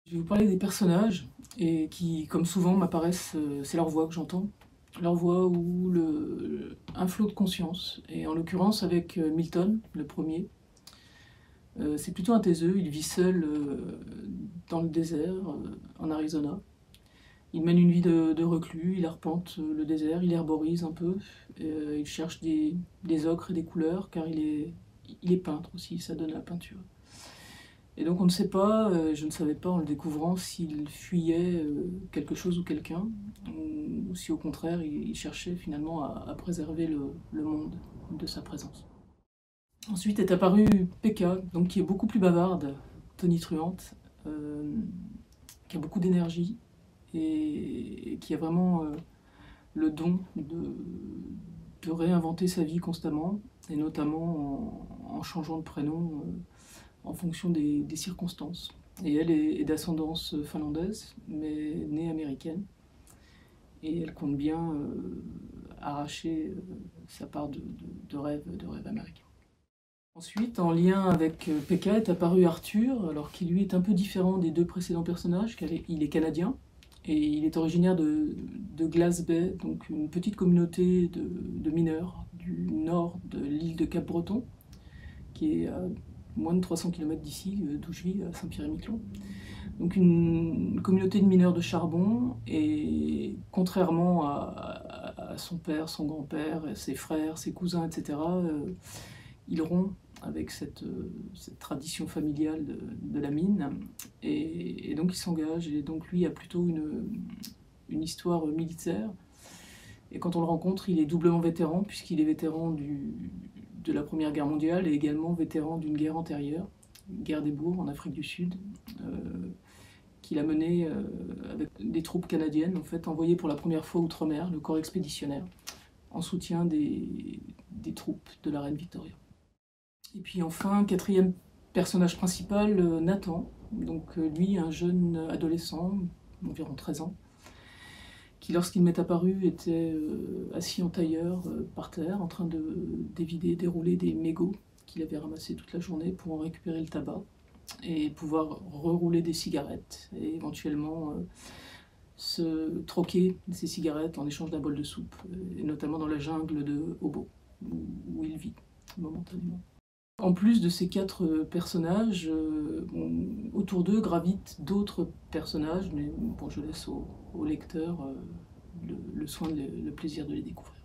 Je vais vous parler des personnages et qui, comme souvent, m'apparaissent, c'est leur voix que j'entends. Leur voix ou un flot de conscience. Et en l'occurrence avec Milton, le premier. C'est plutôt un taiseux, il vit seul dans le désert, en Arizona. Il mène une vie de reclus, il arpente le désert, il herborise un peu, il cherche des ocres et des couleurs, car il est peintre aussi, ça donne la peinture. Et donc on ne sait pas, je ne savais pas en le découvrant, s'il fuyait quelque chose ou quelqu'un, ou si au contraire il cherchait finalement à préserver le monde de sa présence. Ensuite est apparue Pekka, donc qui est beaucoup plus bavarde, tonitruante, qui a beaucoup d'énergie et qui a vraiment le don de réinventer sa vie constamment, et notamment en changeant de prénom en fonction des circonstances. Et elle est d'ascendance finlandaise, mais née américaine. Et elle compte bien arracher sa part de rêve américain. Ensuite, en lien avec Pekka, est apparu Arthur, alors qui lui est un peu différent des deux précédents personnages, car il est canadien, et il est originaire de Glass Bay, donc une petite communauté de mineurs du nord de l'île de Cap-Breton, qui est à moins de 300 km d'ici, d'où je vis, à Saint-Pierre-et-Miquelon. Donc une communauté de mineurs de charbon, et contrairement à son père, son grand-père, ses frères, ses cousins, etc., il rompt avec cette tradition familiale de la mine, et donc il s'engage, et donc lui a plutôt une histoire militaire, et quand on le rencontre, il est doublement vétéran, puisqu'il est vétéran de la Première Guerre mondiale, et également vétéran d'une guerre antérieure, guerre des Boers en Afrique du Sud, qu'il a menée avec des troupes canadiennes, en fait, envoyées pour la première fois outre-mer, le corps expéditionnaire, en soutien des troupes de la reine Victoria. Et puis enfin, quatrième personnage principal, Nathan, donc lui, un jeune adolescent, environ 13 ans, qui lorsqu'il m'est apparu était assis en tailleur par terre, en train d'évider, dérouler des mégots qu'il avait ramassés toute la journée pour en récupérer le tabac et pouvoir rerouler des cigarettes et éventuellement se troquer ces cigarettes en échange d'un bol de soupe, et notamment dans la jungle de Hobo, où il vit momentanément. En plus de ces quatre personnages, autour d'eux gravitent d'autres personnages, mais bon, je laisse au lecteur le soin, le plaisir de les découvrir.